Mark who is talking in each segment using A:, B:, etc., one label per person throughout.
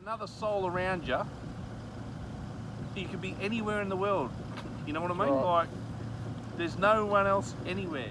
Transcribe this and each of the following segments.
A: Another soul around you. You could be anywhere in the world. You know what I mean?
B: Right.
A: Like, there's no one else anywhere.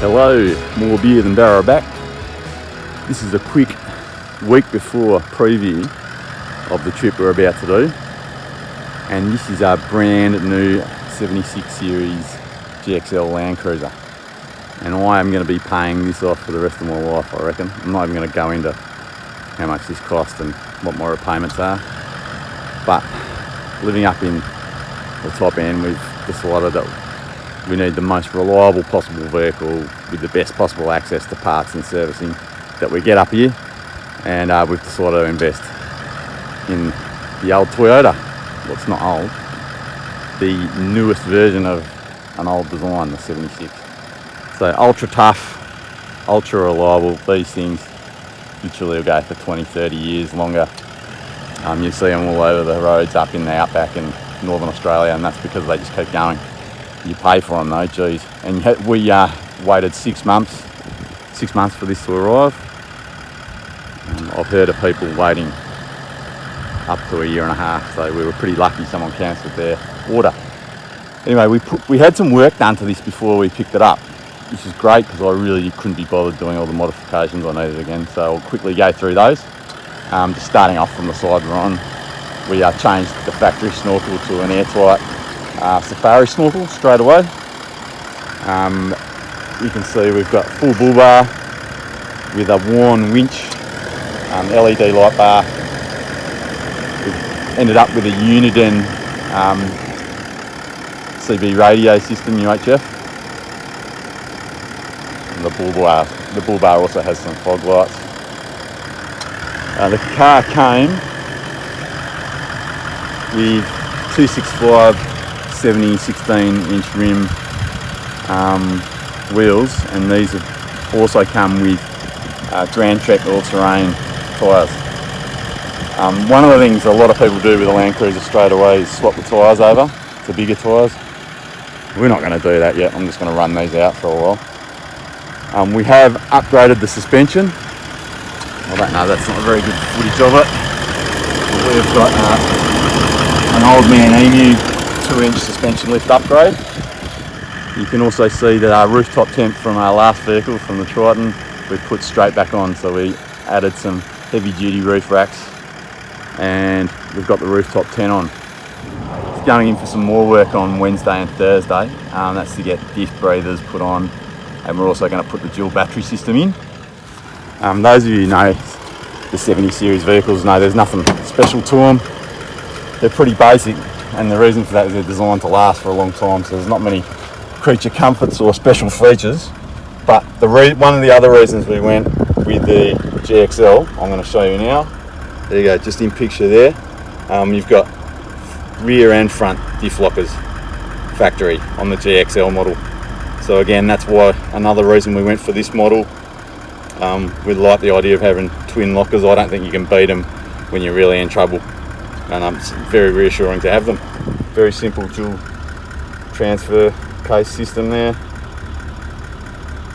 B: Hello, more beer than Barrow back. This is a quick week before preview of the trip we're about to do. And this is our brand new 76 Series GXL Land Cruiser. And I am going to be paying this off for the rest of my life, I reckon. I'm not even going to go into how much this cost and what my repayments are. But living up in the top end, we've decided that we need the most reliable possible vehicle with the best possible access to parts and servicing that we get up here. And we've decided to invest in the old Toyota. Well, it's not old. The newest version of an old design, the 76. So ultra tough, ultra reliable. These things literally will go for 20, 30 years longer. You see them all over the roads up in the outback in Northern Australia, and that's because they just keep going. You pay for them though, geez. And we waited 6 months for this to arrive. I've heard of people waiting up to a year and a half, so we were pretty lucky someone cancelled their order. Anyway, we had some work done to this before we picked it up, which is great because I really couldn't be bothered doing all the modifications I needed again, so I'll quickly go through those. Just starting off from the side we're on, we changed the factory snorkel to an airtight safari snorkel straight away. You can see we've got full bull bar with a worn winch, LED light bar. We've ended up with a Uniden CB radio system, UHF. And the bull bar also has some fog lights. The car came with 265 70 16-inch rim wheels, and these have also come with Grand Trek all-terrain tyres. One of the things a lot of people do with a Land Cruiser straight away is swap the tyres over to bigger tyres. We're not going to do that yet. I'm just going to run these out for a while. We have upgraded the suspension. I don't know, that's not very good footage of it. We've got an old man Emu 2-inch suspension lift upgrade. You can also see that our rooftop tent from our last vehicle, from the Triton, we've put straight back on. So we added some heavy duty roof racks and we've got the rooftop tent on. It's going in for some more work on Wednesday and Thursday. That's to get diff breathers put on, and we're also going to put the dual battery system in. Those of you who know the 70 series vehicles know there's nothing special to them. They're pretty basic, and the reason for that is they're designed to last for a long time, so there's not many creature comforts or special features. But one of the other reasons we went with the GXL, I'm going to show you now. There you go, just in picture there. You've got rear and front diff lockers factory on the GXL model. So again, that's why another reason we went for this model. We like the idea of having twin lockers. I don't think you can beat them when you're really in trouble, and it's very reassuring to have them. Very simple dual transfer case system there.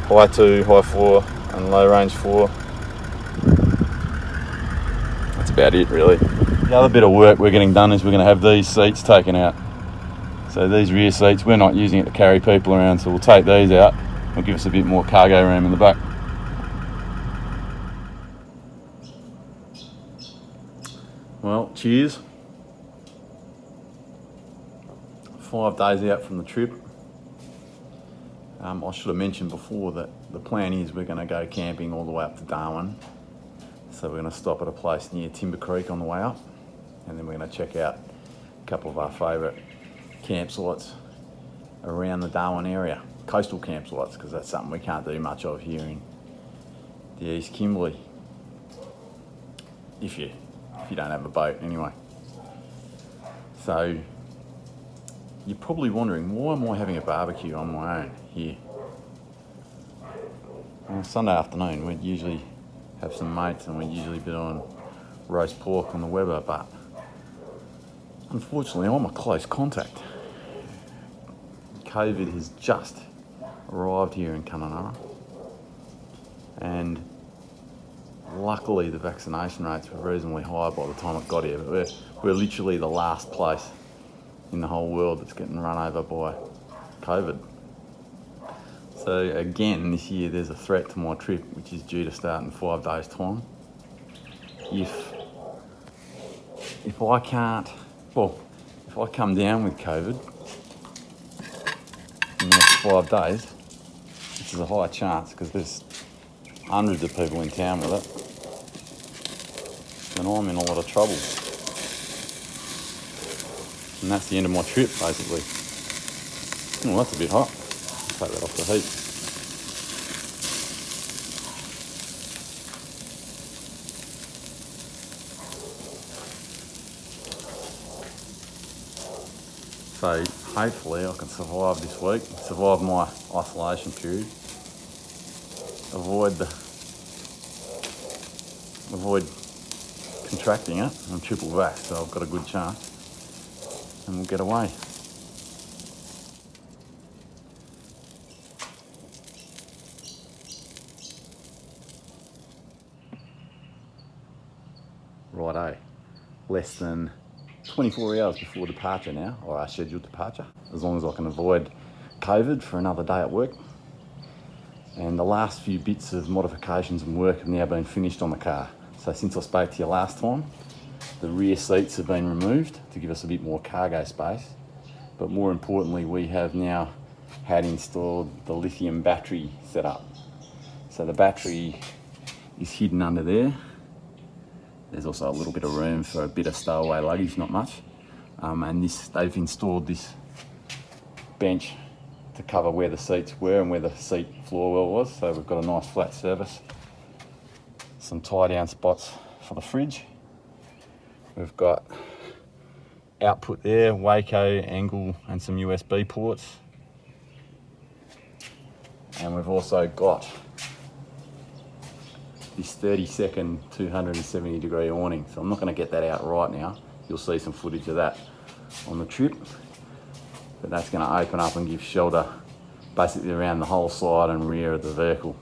B: High 2, high 4 and low range 4. That's about it really. The other bit of work we're getting done is we're going to have these seats taken out. So these rear seats, we're not using it to carry people around, so we'll take these out. It'll give us a bit more cargo room in the back. Well, cheers. 5 days out from the trip. I should have mentioned before that the plan is we're going to go camping all the way up to Darwin. So we're going to stop at a place near Timber Creek on the way up. and then we're going to check out a couple of our favourite campsites around the Darwin area, coastal campsites, because that's something we can't do much of here in the East Kimberley, if you don't have a boat anyway. So you're probably wondering, why am I having a barbecue on my own here? On Sunday afternoon we'd usually have some mates and we'd usually be doing roast pork on the Weber, but unfortunately I'm a close contact. COVID has just arrived here in Kununurra, and luckily the vaccination rates were reasonably high by the time it got here, but we're literally the last place in the whole world that's getting run over by COVID. So again, this year there's a threat to my trip, which is due to start in 5 days' time. If I come down with COVID in the next 5 days, which is a high chance because there's hundreds of people in town with it, then I'm in a lot of trouble. And that's the end of my trip, basically. Oh, that's a bit hot. Take that off the heat. So hopefully I can survive this week, survive my isolation period, avoid contracting it. I'm triple vaxxed, so I've got a good chance, and we'll get away. Righto, less than 24 hours before departure now, or our scheduled departure, as long as I can avoid COVID for another day at work. And the last few bits of modifications and work have now been finished on the car. So since I spoke to you last time, the rear seats have been removed to give us a bit more cargo space. But more importantly, we have now had installed the lithium battery setup. So the battery is hidden under there. There's also a little bit of room for a bit of stowaway luggage, not much. And they've installed this bench to cover where the seats were and where the seat floor well was. So we've got a nice flat surface. Some tie down spots for the fridge. We've got output there, Waco, angle, and some USB ports. And we've also got this 30-second 270-degree awning. So I'm not going to get that out right now. You'll see some footage of that on the trip. But that's going to open up and give shelter basically around the whole side and rear of the vehicle.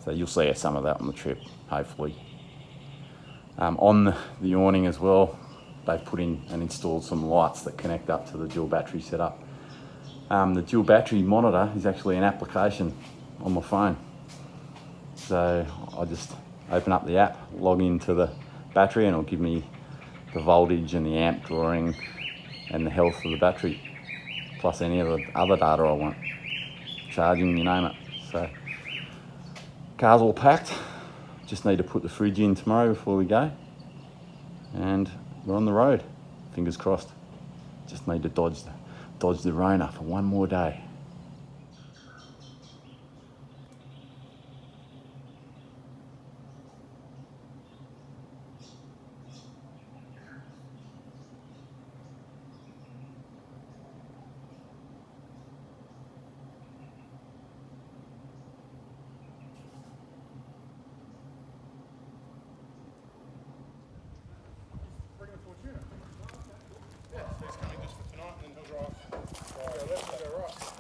B: So you'll see some of that on the trip, hopefully. On the awning as well, they've put in and installed some lights that connect up to the dual battery setup. The dual battery monitor is actually an application on my phone. So I just open up the app, log into the battery, and it'll give me the voltage and the amp drawing and the health of the battery, plus any of the other data I want. Charging, you name it. So car's all packed. Just need to put the fridge in tomorrow before we go. And we're on the road. Fingers crossed. Just need to dodge the Rona for one more day.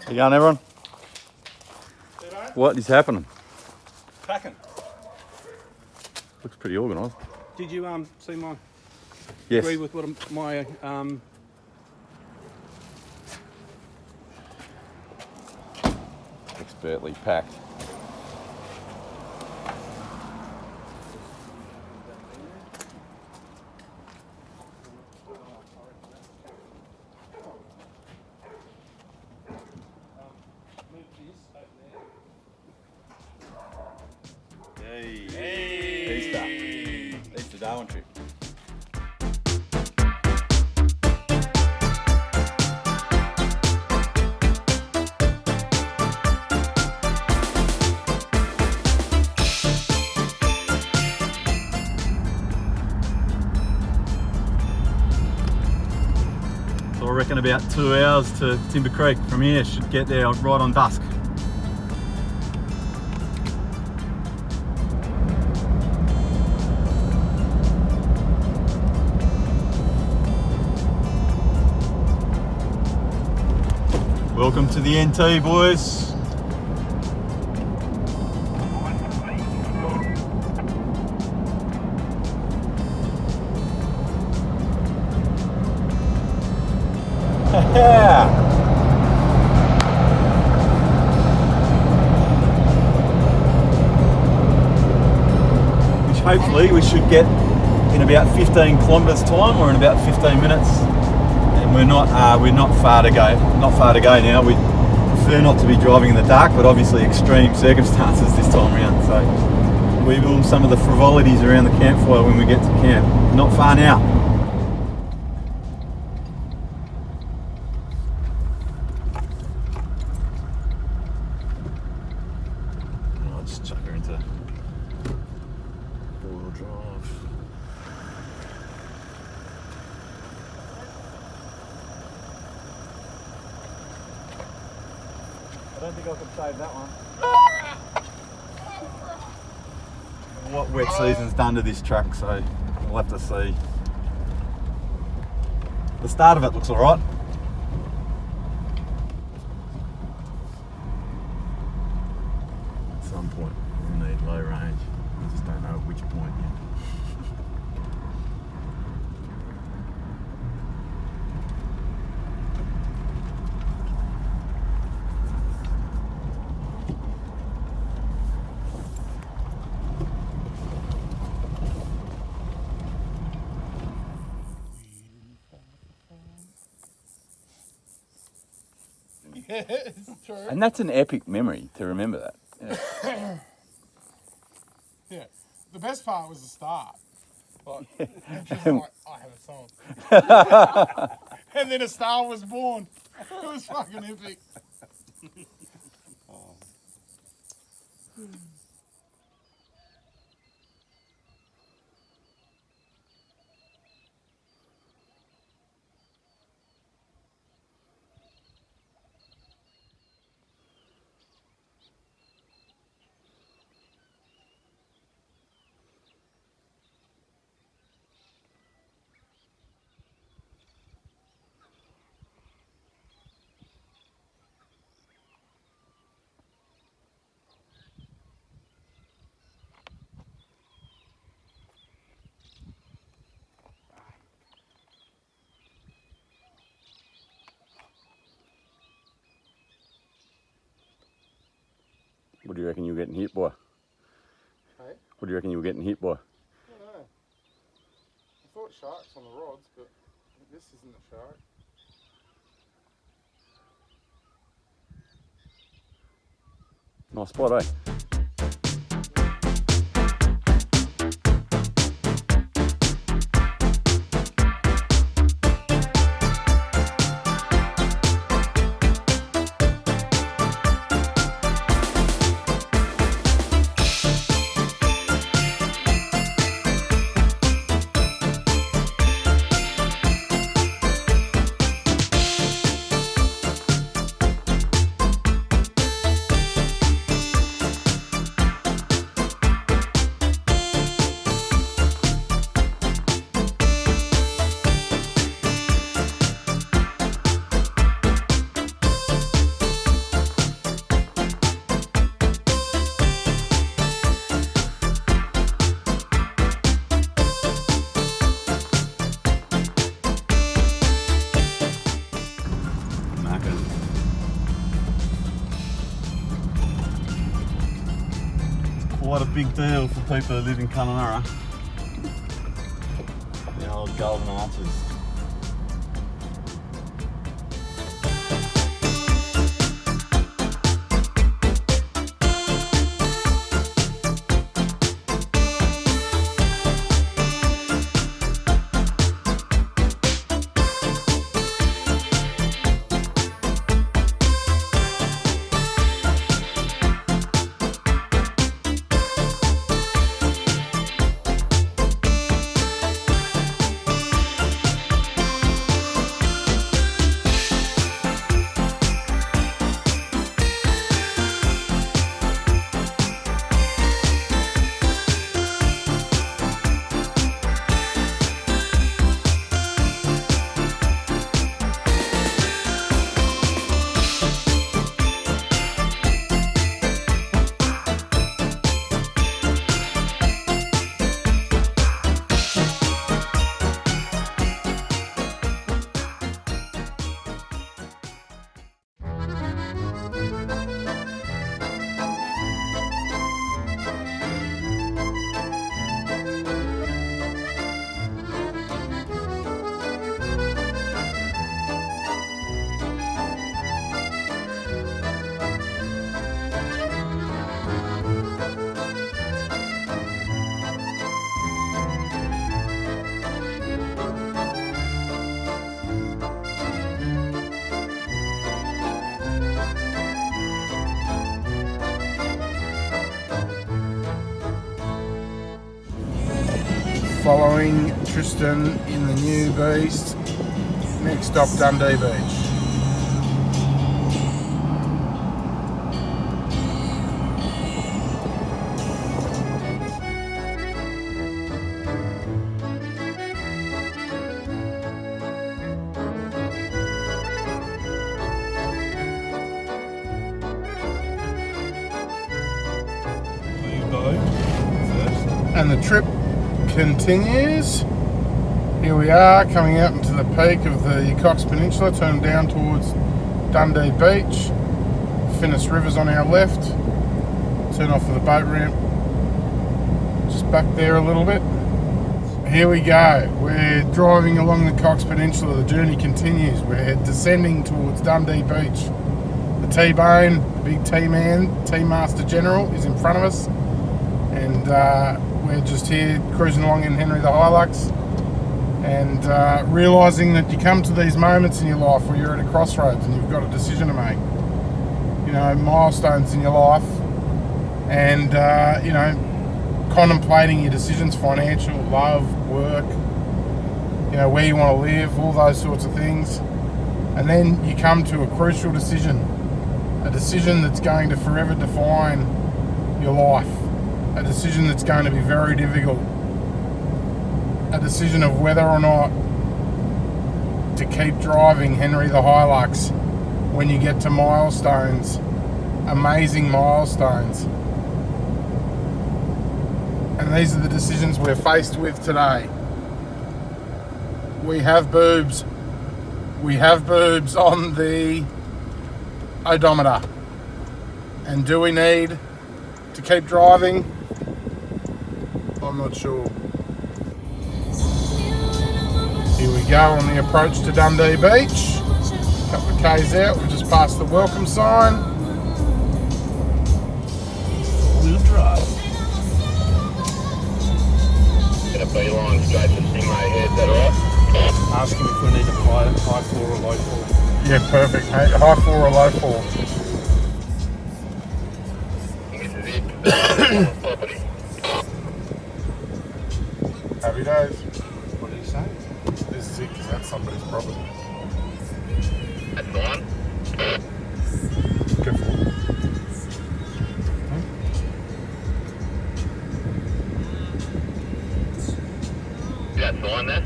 B: How you going, everyone? What is happening?
A: Packing.
B: Looks pretty organised.
A: Did you see my
B: Yes.
A: agree with what my
B: Expertly packed. Easter Darwin trip. I reckon about 2 hours to Timber Creek from here. Should get there right on dusk. Welcome to the NT, boys. Which hopefully we should get in about 15 kilometres time, or in about 15 minutes. And we're not far to go. Not far to go now. We prefer not to be driving in the dark, but obviously extreme circumstances this time around. So we will some of the frivolities around the campfire when we get to camp. Not far now. I'll just chuck her into four-wheel drive. I don't think I could save that one. What wet season's done to this truck, so we'll have to see. The start of it looks alright. At some point we'll need low range. I just don't know at which point yet.
C: Yeah, it's true.
B: And that's an epic memory to remember that. Yeah.
C: Yeah. The best part was the start. Like, and she's like, I have a song. And then a star was born. It was fucking epic.
B: What do you reckon you're getting hit by?
C: Hey?
B: What do you reckon you were getting hit by?
C: I don't know. I thought sharks on the rods, but this isn't a shark.
B: Nice spot, eh? Quite a big deal for people who live in Kununurra. The old golden arches.
C: following Tristan in the new Beast. Next stop, Dundee Beach. And the trip continues. Here we are coming out into the peak of the Cox Peninsula, turning down towards Dundee Beach. Finnis Rivers on our left. Turn off for the boat ramp. Just back there a little bit. Here we go. We're driving along the Cox Peninsula. The journey continues. We're descending towards Dundee Beach. The T-Bone, the big T-Man, T-Master General is in front of us. And we're just here cruising along in Henry the Hilux and realising that you come to these moments in your life where you're at a crossroads and you've got a decision to make. You know, milestones in your life and, you know, contemplating your decisions, financial, love, work, you know, where you want to live, all those sorts of things. And then you come to a crucial decision, a decision that's going to forever define your life. A decision that's going to be very difficult. A decision of whether or not to keep driving Henry the Hilux when you get to milestones, amazing milestones. And these are the decisions we're faced with today. We have boobs. We have boobs on the odometer. And do we need to keep driving? I'm not sure. Here we go on the approach to Dundee Beach. A couple of K's out, we've just passed the welcome sign.
D: We'll drive.
E: Get a beeline straight to Stingray Head, is that alright?
D: Ask him if we need a high floor or low floor.
C: Yeah, perfect. Hey, high 4 or low 4?
E: This is it. Property.
C: Happy days.
D: What did he say?
C: This is it because that's somebody's property.
E: That's the one.
C: Good for it.
E: That's the one then.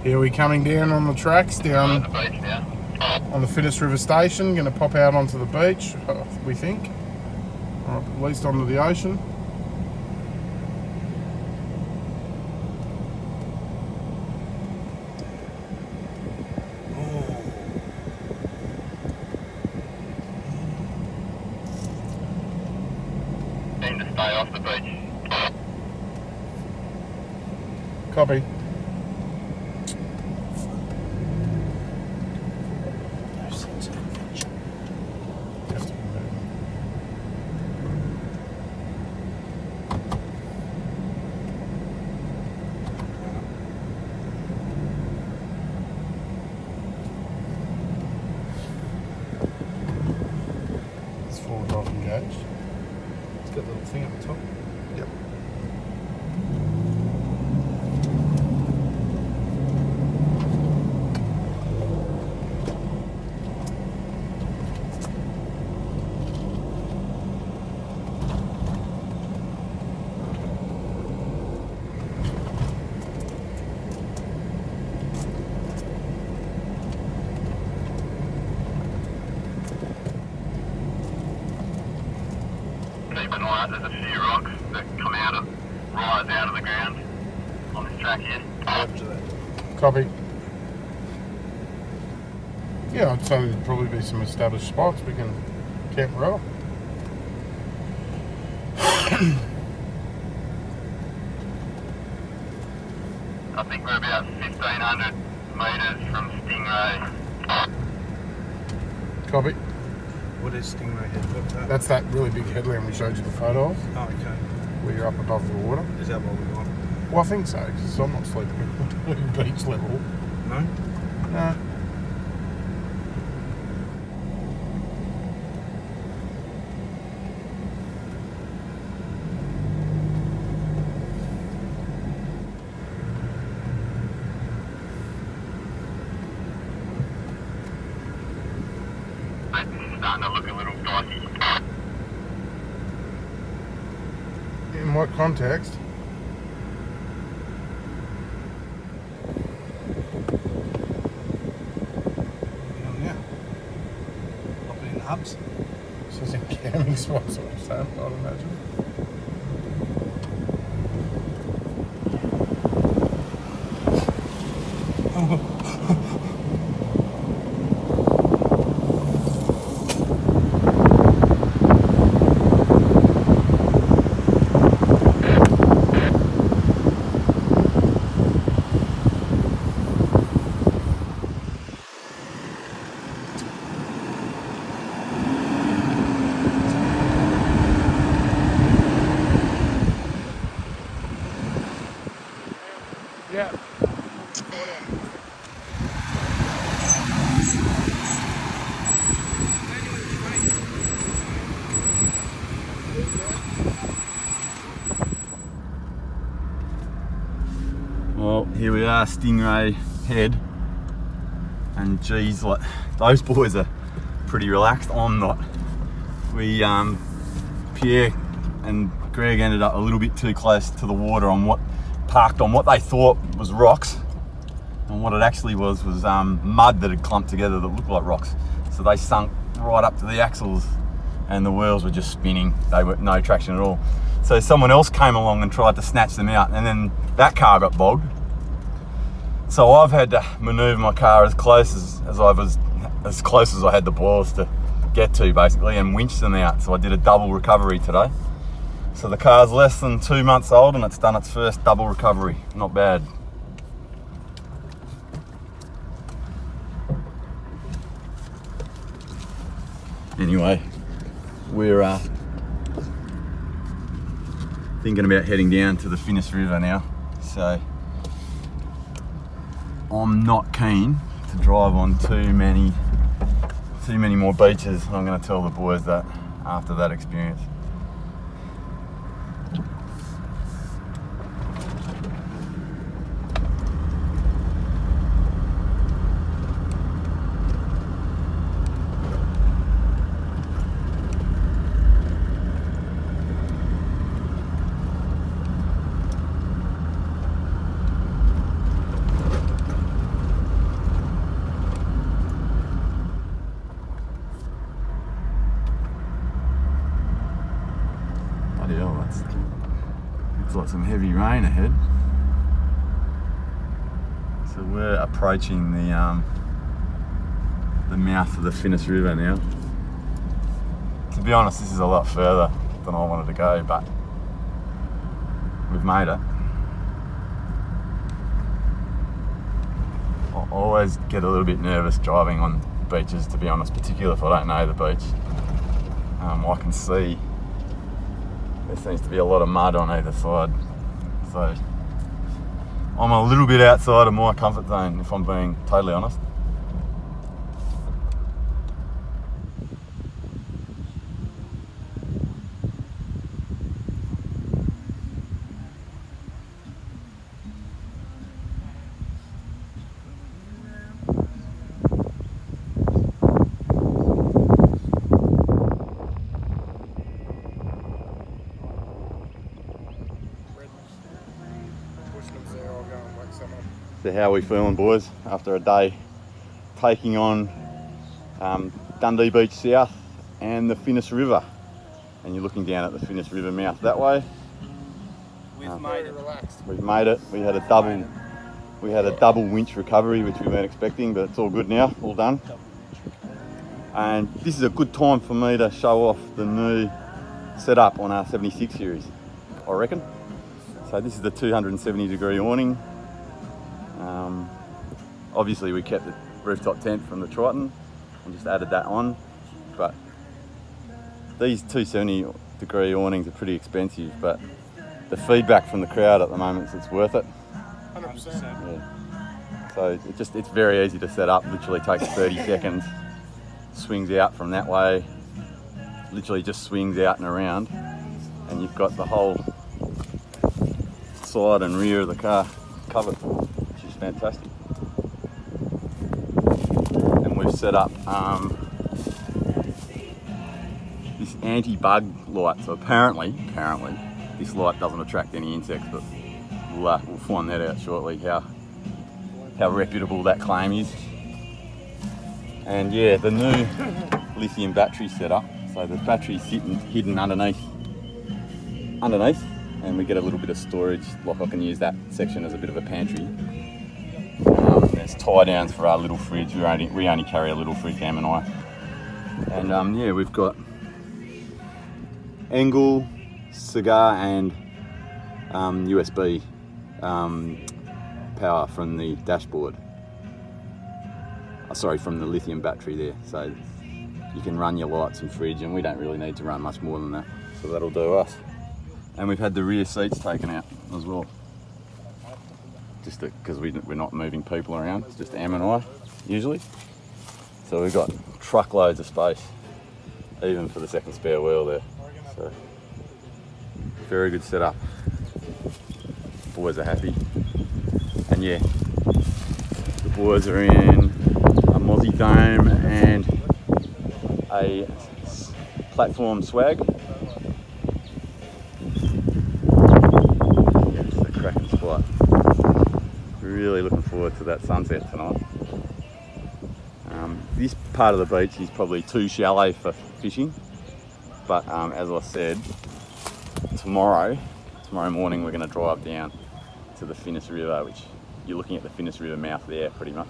C: Here we're coming down on the tracks,
E: On
C: down
E: the beach now.
C: on the Finnis River station. Going to pop out onto the beach, we think. Or at least onto the ocean.
E: Aim to stay off the beach.
C: Copy.
D: No sense of adventure.
C: Have to be moving. It's forward drive engaged.
D: It's got a little thing at the top.
C: Yep.
E: Keep an eye out, there's a few rocks that come out of, rise out of the ground on this track here.
D: Roger that.
C: Copy. Yeah, I'd say there'd probably be some established spots we can camp well.
E: I think we're about 1,500 metres from Stingray.
C: Copy.
D: What is Stingray Head? What's that?
C: That's that really big headland we showed you the photo of,
D: Oh, okay.
C: where you're up above the water.
D: Is that what we want?
C: Well, I think so, because I'm not sleeping at beach level.
D: No?
C: No.
E: starting to look a little dicey.
C: In what context?
D: Yeah. Not in hubs.
C: It's just in camping spots or something, I'd imagine. Yeah.
B: Well, here we are, Stingray Head, and geez, like those boys are pretty relaxed. I'm not. We, Pierre and Greg ended up a little bit too close to the water parked on what they thought was rocks, and what it actually was mud that had clumped together that looked like rocks. So they sunk right up to the axles, and the wheels were just spinning. They were no traction at all. So someone else came along and tried to snatch them out, and then that car got bogged. So I've had to manoeuvre my car as close as I had the balls to get to, basically, and winch them out. So I did a double recovery today. So the car's less than 2 months old and it's done its first double recovery. Not bad. Anyway, we're thinking about heading down to the Finnis River now. So I'm not keen to drive on too many more beaches. I'm going to tell the boys that after that experience. Looks like some heavy rain ahead. So we're approaching the mouth of the Finnis River now. To be honest, this is a lot further than I wanted to go, but we've made it. I always get a little bit nervous driving on beaches, to be honest, particularly if I don't know the beach. I can see there seems to be a lot of mud on either side, so I'm a little bit outside of my comfort zone, if I'm being totally honest. So how are we feeling, boys, after a day taking on Dundee Beach South and the Finnis River? And you're looking down at the Finnis River mouth that way.
A: We've made it.
B: We've made it. We had a double winch recovery, which we weren't expecting, but it's all good now, all done. And this is a good time for me to show off the new setup on our 76 series, I reckon. So this is the 270-degree awning. Obviously we kept the rooftop tent from the Triton and just added that on, but these 270-degree awnings are pretty expensive, but the feedback from the crowd at the moment is it's worth it.
C: 100%.
B: Yeah. So it's very easy to set up, literally takes 30 seconds, swings out from that way, literally just swings out and around, and you've got the whole side and rear of the car covered, which is fantastic. And we've set up anti-bug light. So apparently, this light doesn't attract any insects, but we'll find that out shortly, how reputable that claim is. And yeah, the new lithium battery setup. So the battery's hidden underneath, and we get a little bit of storage. Like I can use that section as a bit of a pantry. There's tie downs for our little fridge. We only carry a little fridge, Cam and I. And yeah, we've got angle, cigar, and USB power from the dashboard. Sorry, from the lithium battery there. So you can run your lights and fridge, and we don't really need to run much more than that. So that'll do us. And we've had the rear seats taken out as well. Just because we're not moving people around, it's just Am and I usually. So we've got truckloads of space, even for the second spare wheel there. So very good setup. Boys are happy. And yeah, the boys are in a Mozzie Dome and a platform swag. Yeah, it's a cracking spot. Really looking forward to that sunset tonight. This part of the beach is probably too shallow for fishing, but as I said, tomorrow morning we're going to drive down to the Finnis River, which you're looking at the Finnis River mouth there pretty much,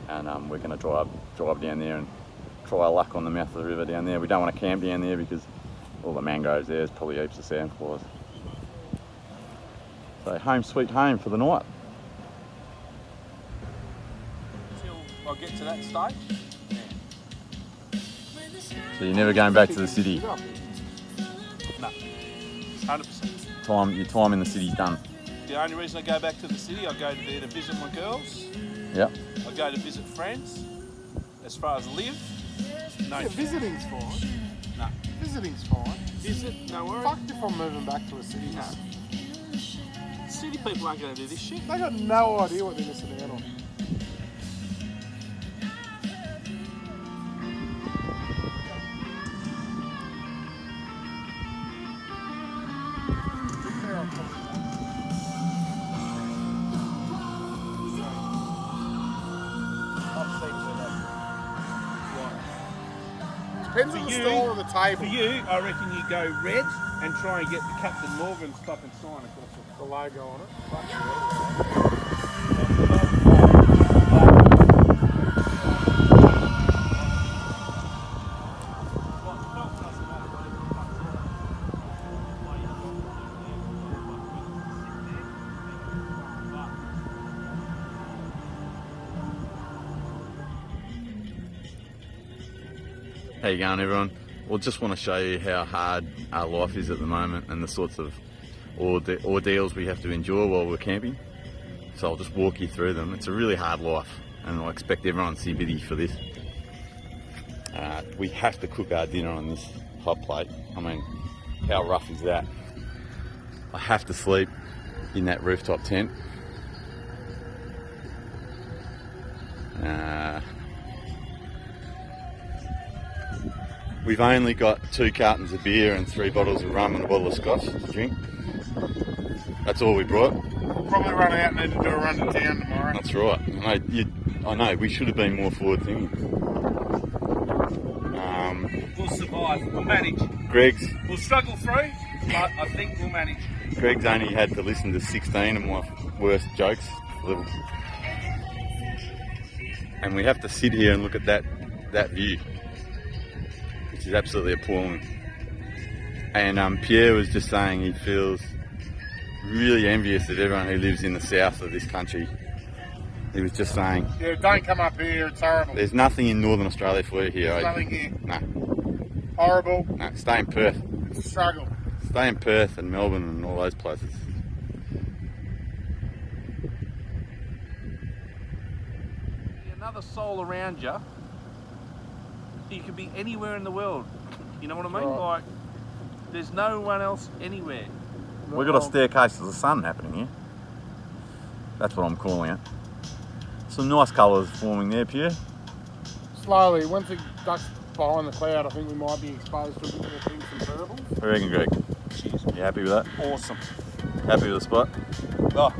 B: and we're going to drive down there and try our luck on the mouth of the river down there. We don't want to camp down there because all the mangroves there's probably heaps of sandflies. So home sweet home for the night.
A: Until I get to that stage.
B: So you're never going back to the city?
A: No. 100%.
B: Your time in the city's done.
A: The only reason I go back to the city, I go there to visit my girls.
B: Yep.
A: I go to visit friends. As far as live, no.
C: Yeah, visiting's fine.
A: No.
C: Visiting's fine.
A: Visit, no worries.
C: Fuck if I'm moving back to a city.
A: No. City people aren't going to do this shit.
C: They got no idea what they're missing out on. Depends on the style of the table.
A: For you, I reckon you go red and try and get the Captain Morgan's fucking sign across
C: The logo on it.
B: How you going, everyone? Well, just want to show you how hard our life is at the moment and the sorts of ordeals we have to endure while we're camping. So I'll just walk you through them. It's a really hard life, and I expect everyone's sympathy for this. We have to cook our dinner on this hot plate. I mean, how rough is that? I have to sleep in that rooftop tent. We've only got 2 cartons of beer and 3 bottles of rum and a bottle of scotch to drink. That's all we brought.
C: We'll probably run out and need to do a run to town tomorrow.
B: That's right. I know, we should have been more forward thinking.
A: We'll survive. We'll manage.
B: We'll
A: struggle through, but I think we'll manage.
B: Greg's only had to listen to 16 of my worst jokes. And we have to sit here and look at that view, which is absolutely appalling. And Pierre was just saying he feels really envious of everyone who lives in the south of this country. He was just saying,
C: yeah, don't come up here, it's horrible.
B: There's nothing in Northern Australia for you here.
C: There's nothing here.
B: No.
C: Horrible.
B: No, stay in Perth.
C: It's a struggle.
B: Stay in Perth and Melbourne and all those places.
A: Another soul around you. You could be anywhere in the world. You know what I mean?
C: Right.
A: Like, there's no one else anywhere.
B: We've got a staircase to the sun happening here. That's what I'm calling it. Some nice colours forming there, Pierre.
C: Slowly, once the ducks behind the cloud, I think we might be exposed to a bit more pinks and purples.
B: What do you reckon, Greg?
A: Cheers.
B: You happy with that?
A: Awesome.
B: Happy with the spot?
A: Oh.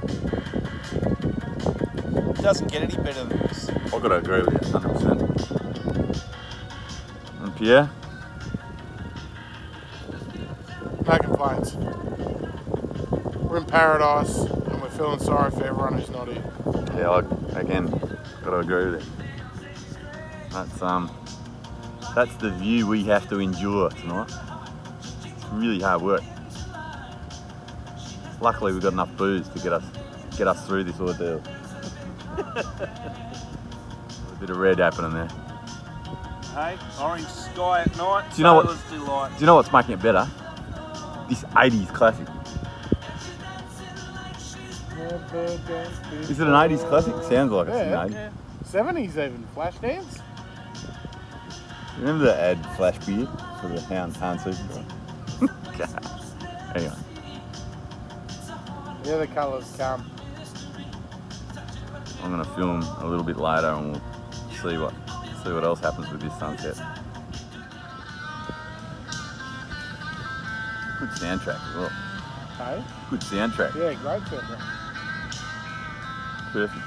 A: It doesn't get any better than this.
B: I've got to agree with you, 100%. And Pierre?
C: No complaints. We're in paradise and we're feeling sorry for everyone who's not here.
B: Yeah, again, got to agree with it. That's the view we have to endure tonight. It's really hard work. Luckily, we've got enough booze to get us through this ordeal. A bit of red happening there.
A: Hey, orange sky at night.
B: Do you know what?
A: Sailor's delight.
B: Do you know what's making it better? This 80s classic. Is it an 80s classic? Sounds like it's an 80s.
C: Yeah. 70s even. Flashdance.
B: Remember the ad Flash Beard for the Hans Super? Anyway.
C: Yeah, the colours come.
B: I'm going to film a little bit later and we'll see what else happens with this sunset. Good soundtrack as well.
C: Hey?
B: Good soundtrack.
C: Yeah, great soundtrack.
B: Perfect.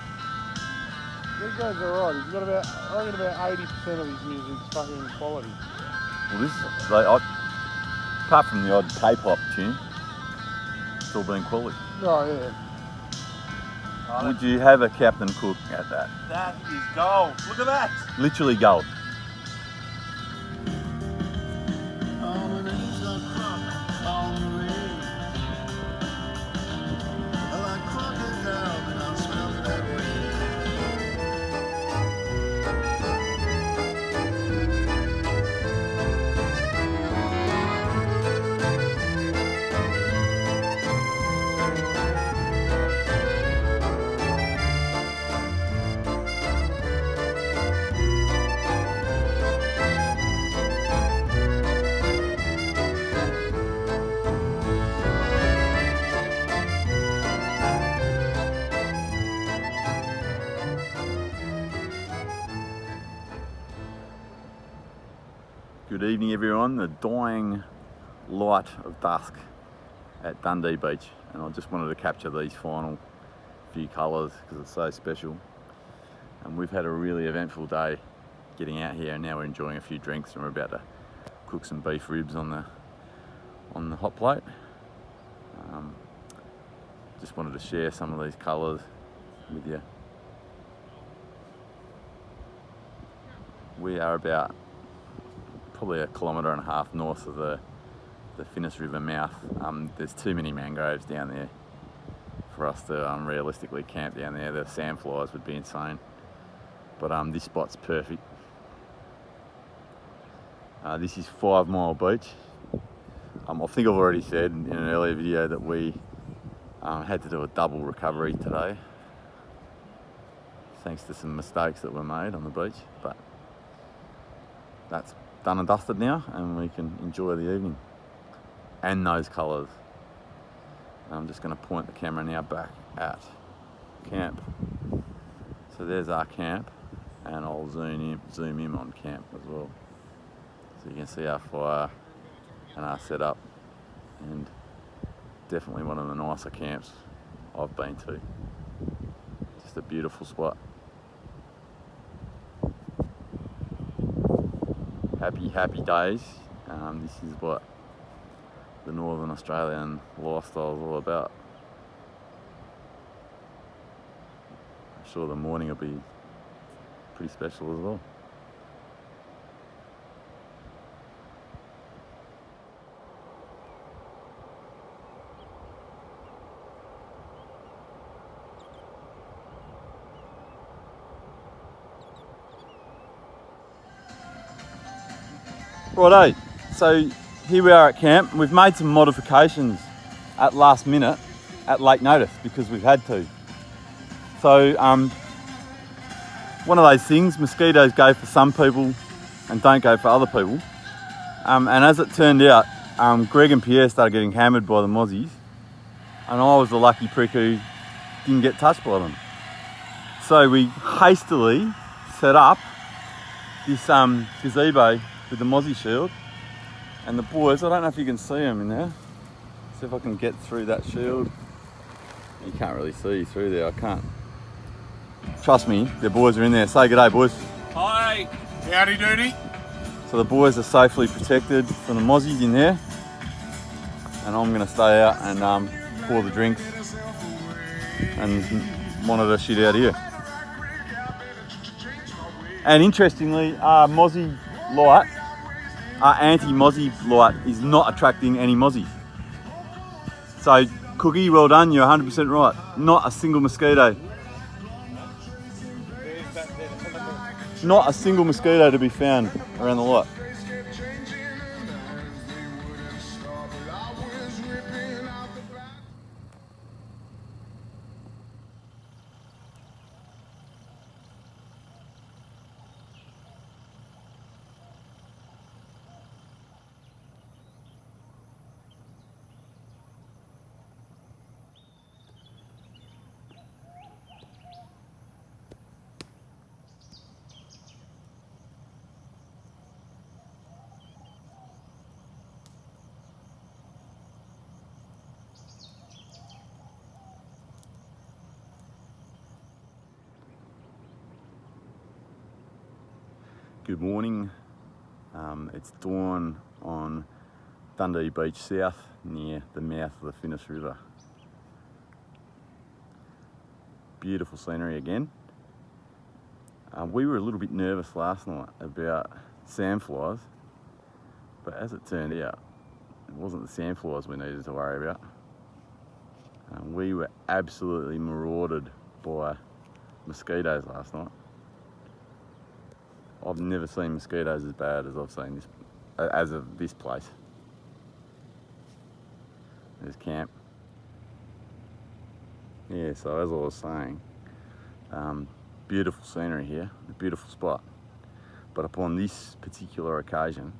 C: This guy's alright. He's got about 80% of his music's fucking quality.
B: Well, this is like, apart from the odd K-pop tune, it's all been quality.
C: Oh yeah.
B: Would you have a Captain Cook at that?
A: That is gold. Look at that.
B: Literally gold. Good evening everyone, the dying light of dusk at Dundee Beach, and I just wanted to capture these final few colours because it's so special. And we've had a really eventful day getting out here, and now we're enjoying a few drinks and we're about to cook some beef ribs on the hot plate. Just wanted to share some of these colours with you. We are about probably 1.5 kilometres north of the Finnis River mouth. There's too many mangroves down there for us to realistically camp down there. The sandflies would be insane. But this spot's perfect. This is 5 Mile Beach. I think I've already said in an earlier video that we had to do a double recovery today, thanks to some mistakes that were made on the beach. But that's done and dusted now, and we can enjoy the evening and those colours. I'm just going to point the camera now back at camp. So there's our camp, and I'll zoom in on camp as well, so you can see our fire and our setup, and definitely one of the nicer camps I've been to. Just a beautiful spot. Happy days. This is what the Northern Australian lifestyle is all about. I'm sure the morning will be pretty special as well. Righto, so here we are at camp. We've made some modifications at last minute, at late notice, because we've had to. So one of those things, mosquitoes go for some people and don't go for other people. And as it turned out, Greg and Pierre started getting hammered by the mozzies, and I was the lucky prick who didn't get touched by them. So we hastily set up this gazebo with the Mozzie shield. And the boys, I don't know if you can see them in there. See if I can get through that shield. You can't really see through there, I can't. Trust me, the boys are in there. Say good day, boys.
A: Hi.
C: Howdy doody.
B: So the boys are safely protected from the Mozzies in there. And I'm gonna stay out and pour the drinks and monitor shit out here. And interestingly, Mozzie light, anti-Mozzie light is not attracting any Mozzies. So Cookie, well done, you're 100% right. Not a single mosquito. Not a single mosquito to be found around the lot. Good morning. It's dawn on Dundee Beach South near the mouth of the Finnis River. Beautiful scenery again. We were a little bit nervous last night about sandflies, but as it turned out, it wasn't the sandflies we needed to worry about. We were absolutely marauded by mosquitoes last night. I've never seen mosquitoes as bad as I've seen this, as of this place. There's camp. Yeah, so as I was saying, beautiful scenery here, a beautiful spot. But upon this particular occasion,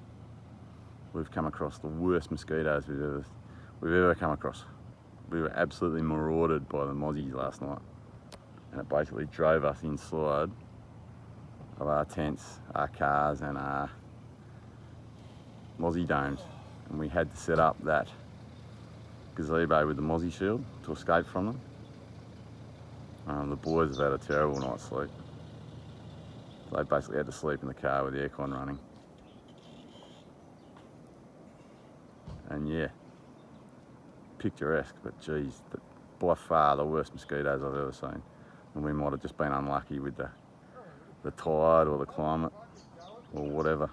B: we've come across the worst mosquitoes we've ever come across. We were absolutely marauded by the Mozzies last night, and it basically drove us inside of our tents, our cars and our Mozzie domes, and we had to set up that gazebo with the Mozzie shield to escape from them. The boys have had a terrible night's sleep. They basically had to sleep in the car with the aircon running. And yeah, picturesque, but geez, by far the worst mosquitoes I've ever seen. And we might have just been unlucky with the tide or the climate or whatever.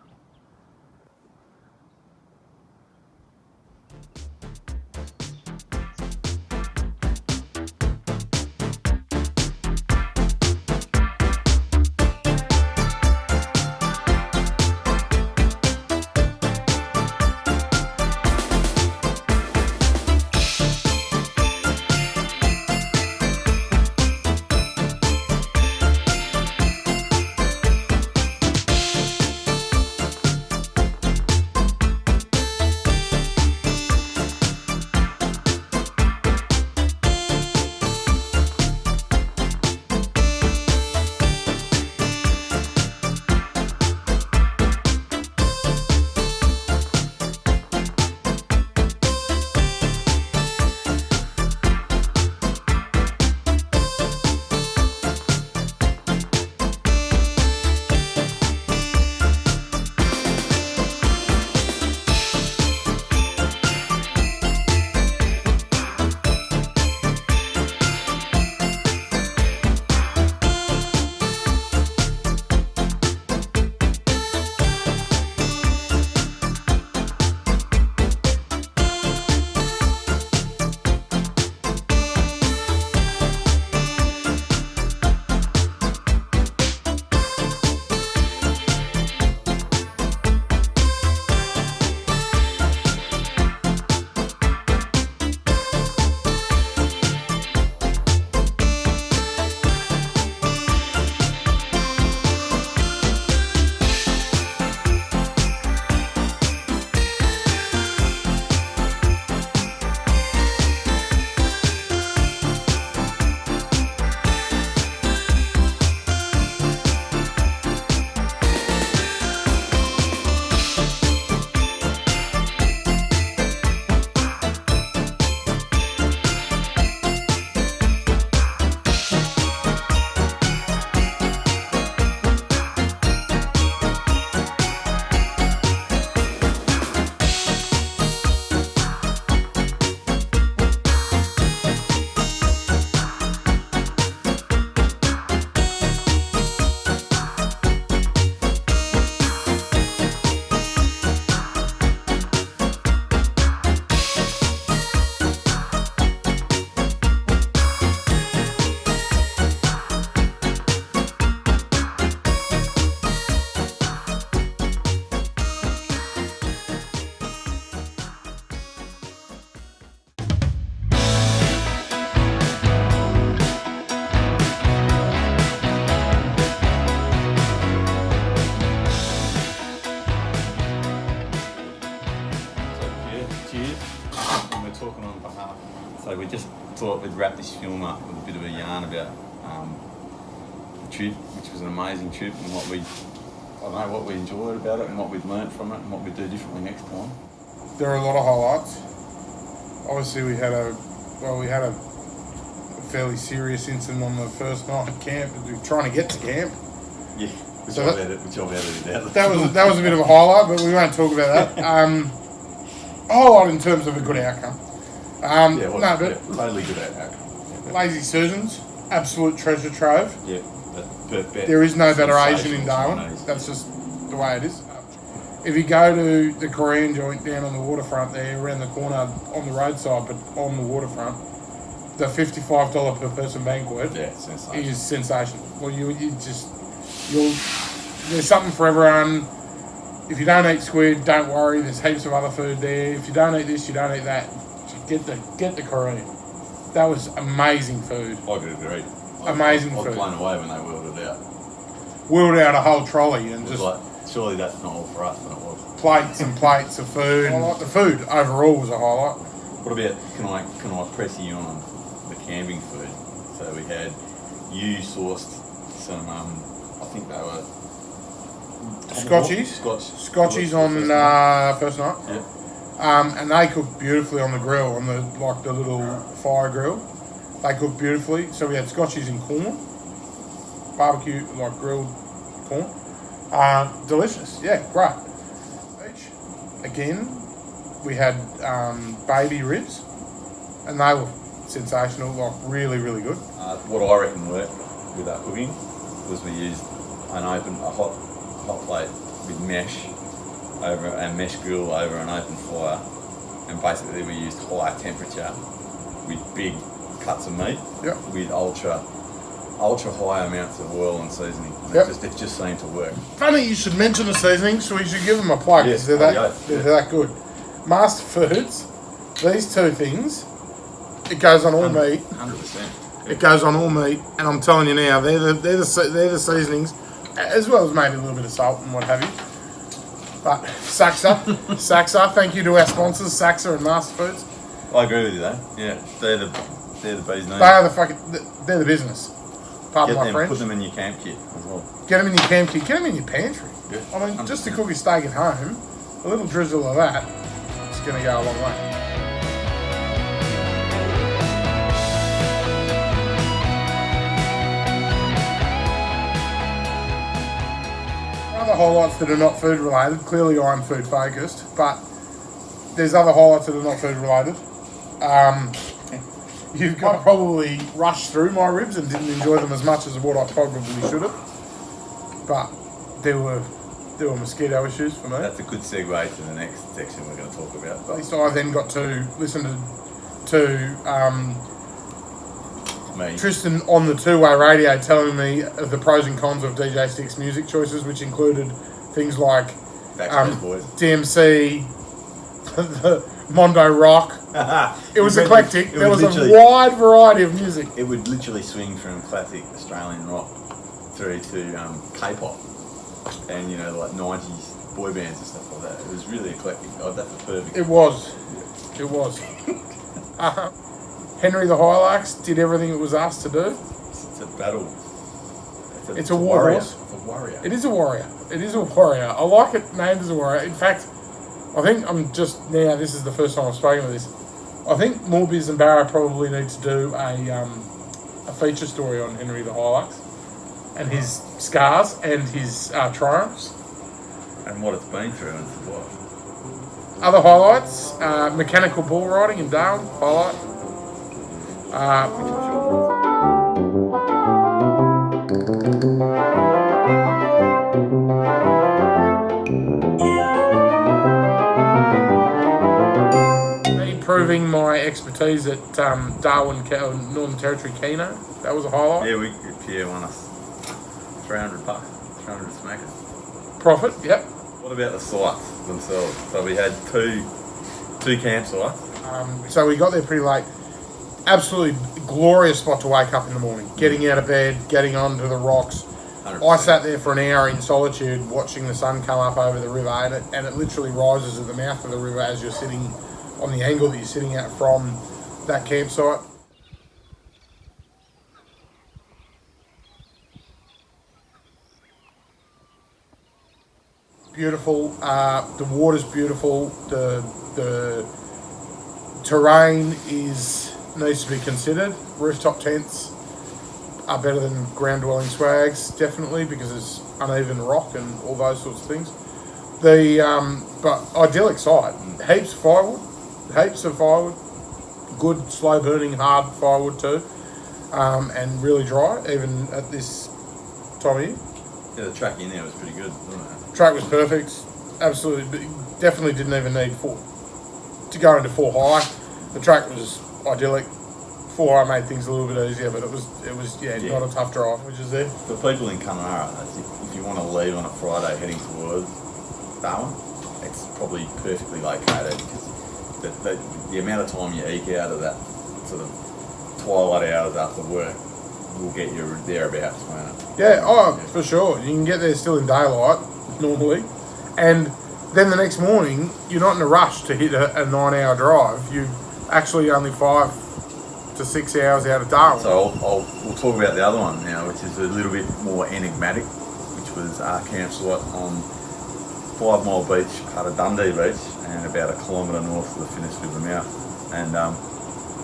B: So we just thought we'd wrap this film up with a bit of a yarn about the trip, which was an amazing trip, and what we enjoyed about it, and what we've learnt from it, and what we do differently next time.
C: There are a lot of highlights. Obviously, we had a fairly serious incident on the first night at camp. We were trying to get to camp.
B: Yeah, which
C: So
B: I've edited out.
C: That was a bit of a highlight, but we won't talk about that. A highlight in terms of a good outcome.
B: Totally good outcome. Yeah.
C: Lazy Susans, absolute treasure trove.
B: Yeah,
C: There is no better Asian in Darwin. That's just the way it is. If you go to the Korean joint down on the waterfront there, around the corner on the roadside, but on the waterfront, the $55 per person banquet is sensational. Well, there's something for everyone. If you don't eat squid, don't worry. There's heaps of other food there. If you don't eat this, you don't eat that. Just get the Korean. That was amazing food.
B: I could agree.
C: Amazing
B: I was
C: food.
B: blown away when they wheeled it out.
C: Wheeled out a whole trolley and
B: It was
C: just
B: like, surely that's not all for us, but it was.
C: plates and plates of food. I like the food overall was a highlight.
B: What about, can I press you on the camping food? So we had, you sourced some, I think they were...
C: Scotchies. Scotchies on first night.
B: Yeah.
C: And they cooked beautifully on the grill, on the little fire grill. They cooked beautifully. So we had Scotchies and corn, barbecue, like grilled corn. Delicious. Yeah, great. Again, we had baby ribs, and they were sensational, like really, really good.
B: What I reckon worked with our cooking was we used a hot plate with mesh over and mesh grill over an open fire, and basically we used high temperature with big cuts of meat with ultra high amounts of oil and seasoning. It just seemed to work.
C: Funny you should mention the seasonings, so we should give them a plug because they're that good. Master Foods, these two things, it goes on all meat.
B: 100%.
C: It goes on all meat, and I'm telling you now, they're the seasonings, as well as maybe a little bit of salt and what have you. But Saxa, thank you to our sponsors, Saxa and Master Foods.
B: I agree with you though. Yeah, they're the bees' knees.
C: They're the business. Pardon my French.
B: Put them in your camp kit as well.
C: Get them in your camp kit. Get them in your pantry.
B: Yeah,
C: I mean,
B: 100%.
C: just to cook your steak at home, a little drizzle of that, it's going to go a long way. Other highlights that are not food related. Clearly, I'm food focused, but there's other highlights that are not food related. You've got to probably rush through my ribs and didn't enjoy them as much as what I probably should have. But there were mosquito issues for me.
B: That's a good segue to the next section we're going to talk about.
C: At least I then got to listen to Tristan on the two-way radio telling me of the pros and cons of DJ Stick's music choices, which included things like DMC, the Mondo Rock. It was eclectic. There was a wide variety of music.
B: It would literally swing from classic Australian rock through to K-pop and like 90s boy bands and stuff like that. It was really eclectic. Oh, that's perfect.
C: It was. Henry the Hilux did everything it was asked to do.
B: It's a battle.
C: It's a war horse.
B: It's a warrior.
C: It is a warrior. I like it named as a warrior. In fact, I think this is the first time I've spoken of this. I think Morbius and Barrow probably need to do a feature story on Henry the Hilux and his scars and his triumphs.
B: And what it's been through and what.
C: Other highlights, mechanical bull riding in Darwin, highlight. Proving my expertise at Darwin, Northern Territory Keno. That was a highlight.
B: Yeah, Pierre won us $300, 300 smackers.
C: Profit, yep.
B: What about the sites themselves? So we had two campsites.
C: So we got there pretty late. Absolutely glorious spot to wake up in the morning. Getting out of bed, getting onto the rocks.
B: 100%.
C: I sat there for an hour in solitude watching the sun come up over the river, and it literally rises at the mouth of the river as you're sitting on the angle that you're sitting at from that campsite. Beautiful. The water's beautiful. The terrain needs to be considered. Rooftop tents are better than ground dwelling swags, definitely, because it's uneven rock and all those sorts of things. But idyllic site. Heaps of firewood. Good slow burning hard firewood too, and really dry even at this time of year.
B: Yeah, the track in there was pretty good, wasn't it?
C: Track was perfect. Absolutely, definitely didn't even need to go into 4 high. The track was idyllic. 4 high made things a little bit easier, but it was not a tough drive, which is there.
B: For people in Kununurra, if you want to leave on a Friday heading towards Darwin, it's probably perfectly located because the amount of time you eke out of that sort of twilight hours after work will get you thereabouts, won't it?
C: Yeah, for sure. You can get there still in daylight, normally. And then the next morning, you're not in a rush to hit a 9-hour drive. You actually only 5 to 6 hours out of Darwin.
B: So we'll talk about the other one now, which is a little bit more enigmatic, which was our campsite on 5 Mile Beach, part of Dundee Beach, and about a kilometre north of the Finnis River mouth. And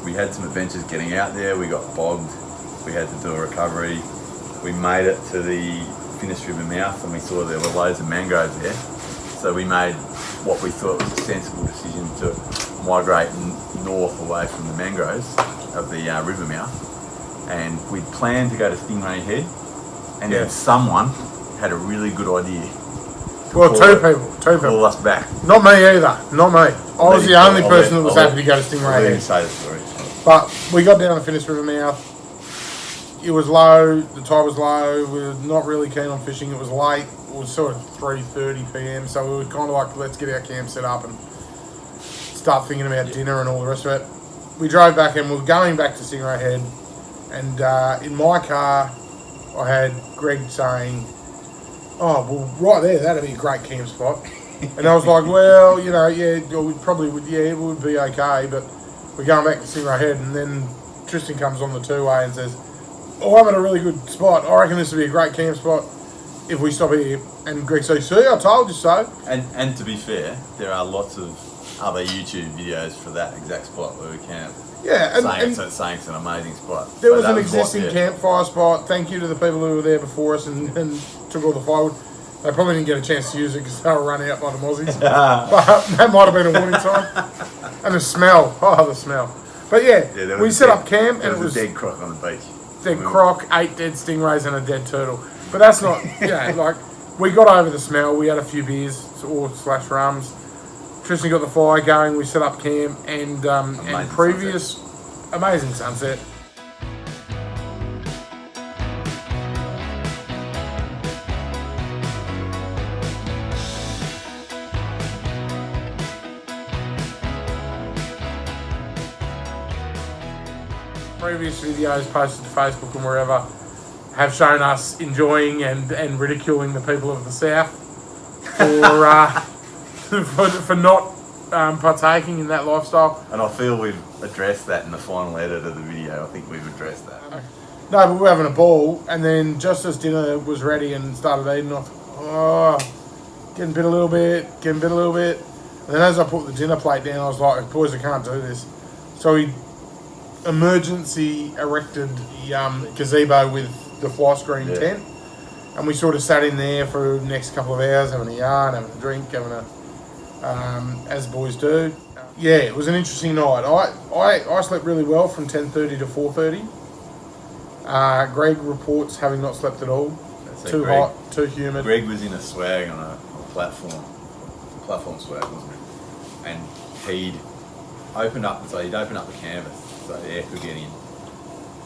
B: we had some adventures getting out there. We got bogged. We had to do a recovery. We made it to the Finnis River mouth and we saw there were loads of mangroves there. So we made what we thought was a sensible decision to migrate north away from the mangroves of the river mouth. And we planned to go to Stingray Head, and then someone had a really good idea.
C: Well, two people.
B: Call us back.
C: Not me either. Not me. I was the only person that was happy to go to Stingray Head.
B: Say the story.
C: But we got down the Finnis River mouth. It was low. The tide was low. We were not really keen on fishing. It was late. It was sort of 3:30 p.m. So we were kind of like, let's get our camp set up and start thinking about dinner and all the rest of it. We drove back and we were going back to Stingray Head. And in my car, I had Greg saying, "Oh, well, right there, that'd be a great camp spot." And I was like, "Well, you know, yeah, we probably would. Yeah, it would be okay, but we're going back to Stingray Head." And then Tristan comes on the two-way and says, "Oh, I'm at a really good spot. I reckon this would be a great camp spot if we stop here." And Greg says, "See, I told you so."
B: And to be fair, there are lots of other YouTube videos for that exact spot where we camp.
C: Yeah,
B: saying it's an amazing spot.
C: There was an existing campfire spot. Thank you to the people who were there before us and took all the firewood. They probably didn't get a chance to use it because they were run out by the mozzies. But that might have been a warning sign. And the smell. Oh, the smell. But yeah we set up camp and it was
B: a dead croc on the beach.
C: Dead croc, 8 dead stingrays and a dead turtle. But that's not, like, we got over the smell. We had a few beers or / rums. Tristan got the fire going. We set up camp and amazing sunset. Previous videos posted to Facebook and wherever have shown us enjoying and ridiculing the people of the South for not partaking in that lifestyle.
B: And I feel we've addressed that in the final edit of the video. I think we've addressed that.
C: No, but we're having a ball, and then just as dinner was ready and started eating, I thought, getting bit a little bit. And then as I put the dinner plate down, I was like, boys, I can't do this. So we emergency erected the gazebo with the fly screen tent, and we sort of sat in there for the next couple of hours, having a yarn, having a drink, as boys do. Yeah, it was an interesting night. I slept really well from 10:30 to 4:30. Greg reports having not slept at all. Too hot, too humid.
B: Greg was in a swag on a platform swag, wasn't it? And he'd open up the canvas so the air could get in.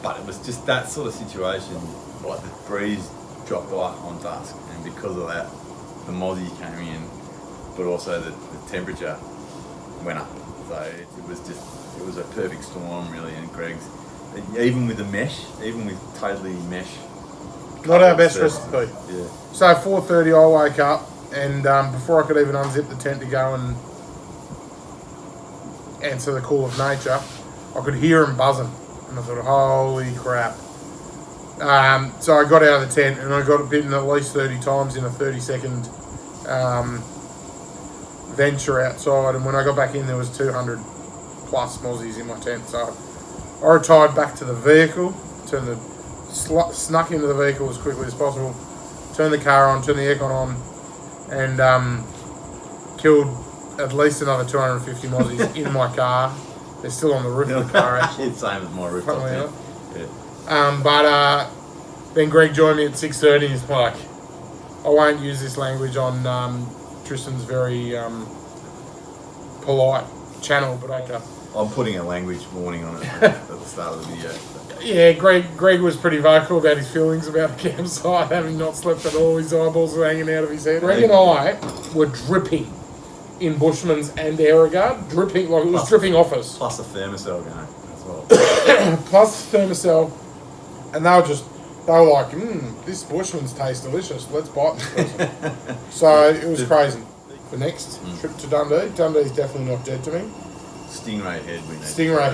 B: But it was just that sort of situation, like the breeze dropped right on dusk, and because of that, the mozzies came in, but also the temperature went up. So it was a perfect storm really, and Greg's, even with totally mesh.
C: Not our best recipe.
B: Yeah.
C: So 4:30 I woke up, and before I could even unzip the tent to go and answer the call of nature, I could hear them buzzing, and I thought, holy crap. So I got out of the tent and I got bitten at least 30 times in a 30-second venture outside, and when I got back in there was 200 plus mozzies in my tent. So I retired back to the vehicle, snuck into the vehicle as quickly as possible, turned the car on, turned the aircon on, and killed at least another 250 mozzies in my car. They're still on the roof of the car, actually.
B: It's same as my rooftop tent.
C: But then Greg joined me at 6:30 and he's like, I won't use this language on Tristan's very polite channel, but
B: I'm putting a language warning on it at the start of the video.
C: yeah, Greg was pretty vocal about his feelings about the campsite, having not slept at all. His eyeballs were hanging out of his head. Greg and I were dripping in Bushman's and Aerogard, dripping like it was dripping off us.
B: Plus a thermocell going as well.
C: Plus thermocell, and they were like, this Bushman's tastes delicious. Let's bite this person. So it was crazy. The next trip to Dundee's definitely not dead to me.
B: Stingray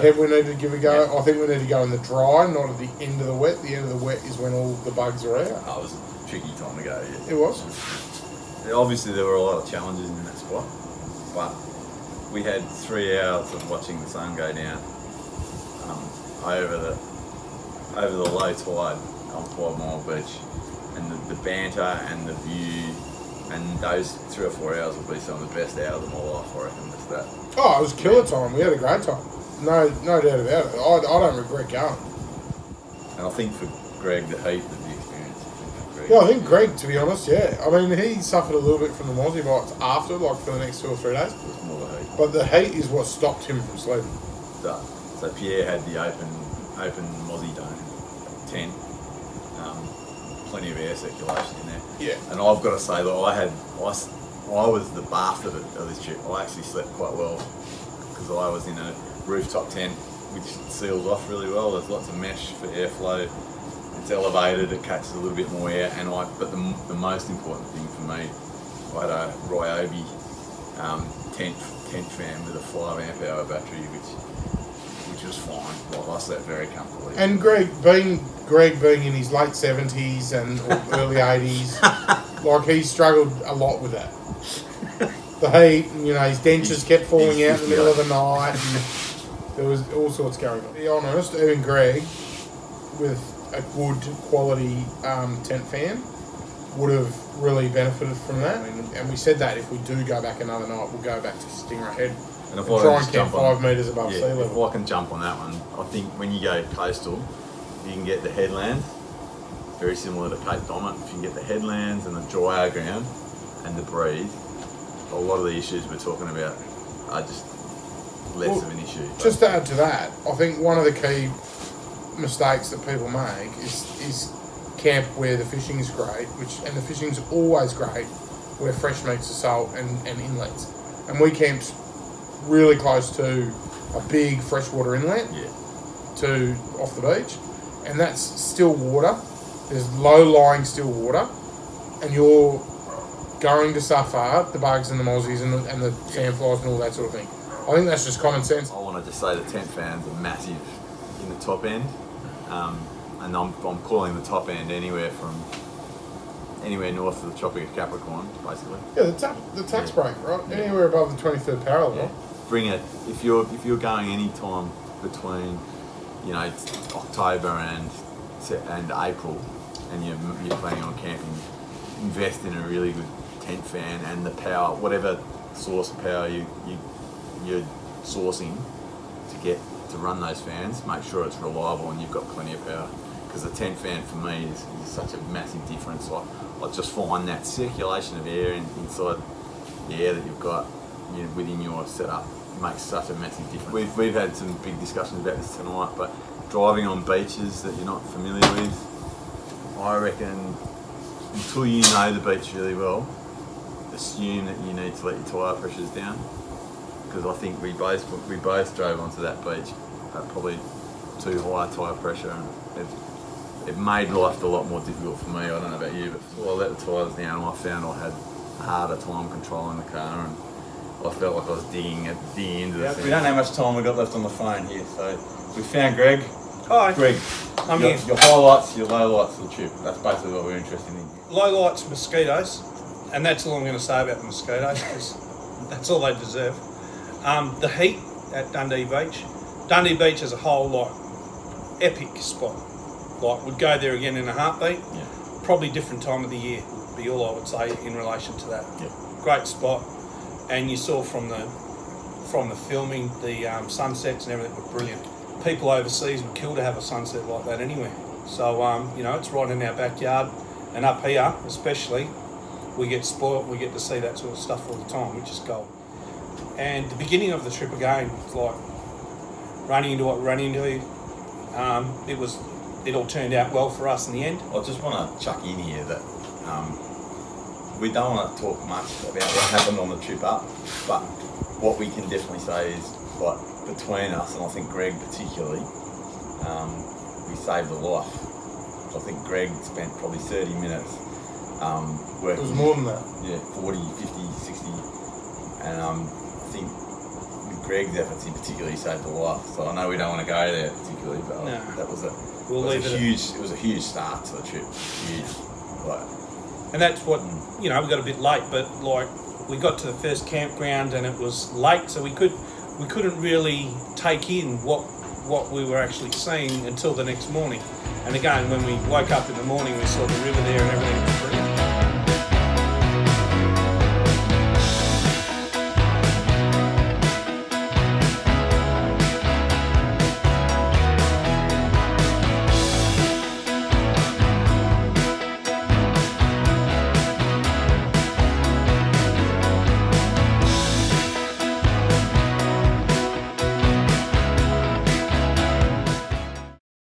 B: Head
C: we need to give a go. Yeah. I think we need to go in the dry, not at the end of the wet. The end of the wet is when all the bugs are out.
B: Oh, it was a tricky time to go, yeah.
C: It was.
B: Obviously there were a lot of challenges in that spot, but we had 3 hours of watching the sun go down over the low tide on 12 Mile Beach, and the banter and the view, and those 3 or 4 hours will be some of the best hours of my life, I reckon. Just that.
C: Oh, it was killer time. We had a great time. No doubt about it. I don't regret going.
B: And I think for Greg, the heat of the experience.
C: Yeah, I think Greg, to be honest, yeah. I mean, he suffered a little bit from the mozzie bites after, like for the next 2 or 3 days.
B: It was more the heat.
C: But the heat is what stopped him from sleeping.
B: So Pierre had the open mozzie dome tent. Plenty of air circulation in there.
C: Yeah.
B: And I've got to say that I was the bastard of this trip. I actually slept quite well because I was in a rooftop tent which seals off really well. There's lots of mesh for airflow. It's elevated, it catches a little bit more air, but the most important thing for me, I had a Ryobi tent fan with a 5 amp hour battery, which was fine. Like, I slept very comfortably. And
C: Greg being in his late 70s and early 80s, like he struggled a lot with that. The heat, and, his dentures kept falling out in the middle of the night. And there was all sorts going on. To be honest, even Greg, with a good quality tent fan, would have really benefited from that. And we said that if we do go back another night, we'll go back to Stingray Head and try and camp 5 metres above sea level.
B: If I can jump on that one, I think when you go coastal, you can get the headlands, very similar to Cape Dominant. If you can get the headlands and the drier ground and the breeze, a lot of the issues we're talking about are just less of an issue.
C: Just to add to that, I think one of the key mistakes that people make is camp where the fishing is great, and the fishing's always great where fresh meats are sold and inlets. And we camped really close to a big freshwater inlet off the beach, and that's still water. There's low-lying still water, and you're going to suffer the bugs and the mozzies and the sandflies and all that sort of thing. I think that's just common sense.
B: I want to just say the tent fans are massive in the top end, and I'm calling the top end anywhere north of the Tropic of Capricorn, basically.
C: Yeah, the tax break, right? Yeah. Anywhere above the 23rd parallel. Yeah.
B: Bring it if you're going any time between October and April, and you're planning on camping, invest in a really good tent fan and the power, whatever source of power you're sourcing to run those fans. Make sure it's reliable and you've got plenty of power, because the tent fan for me is such a massive difference. I just find that circulation of air inside the air that you've got within your setup makes such a massive difference. We've had some big discussions about this tonight, but driving on beaches that you're not familiar with, I reckon until you know the beach really well, assume that you need to let your tyre pressures down, because I think we both drove onto that beach at probably too high tyre pressure, and it made life a lot more difficult for me. I don't know about you, but I let the tyres down and I found I had a harder time controlling the car, and I felt like I was digging into the thing. We don't know how much time we got left on the phone here, so we found Greg.
D: Hi.
B: Greg,
D: I'm here.
B: your highlights, your lowlights of the trip. That's basically what we're interested in.
D: Low lights, mosquitoes, and that's all I'm going to say about the mosquitoes, because that's all they deserve. The heat at Dundee Beach. Dundee Beach as a whole, like, epic spot. Like, would go there again in a heartbeat.
B: Yeah.
D: Probably different time of the year would be all I would say in relation to that.
B: Yeah.
D: Great spot, and you saw from the filming, the sunsets and everything were brilliant. People overseas would kill to have a sunset like that anywhere. So you know, it's right in our backyard, and up here especially, we get spoilt. We get to see that sort of stuff all the time, which is gold. And the beginning of the trip again, it's like running into what we ran into. It all turned out well for us in the end.
B: I just want to chuck in here that we don't want to talk much about what happened on the trip up, but what we can definitely say is, like, between us, and I think Greg particularly, we saved a life. I think Greg spent probably 30 minutes working.
C: It was more than that.
B: Yeah, 40, 50, 60. And I think with Greg's efforts, he particularly saved a life. So I know we don't want to go there particularly, but that was it was a huge start to the trip. Huge. Like,
D: And that's what, you know, we got a bit late, but like we got to the first campground and it was late, so we couldn't really take in what we were actually seeing until the next morning. And again, when we woke up in the morning, we saw the river there and everything.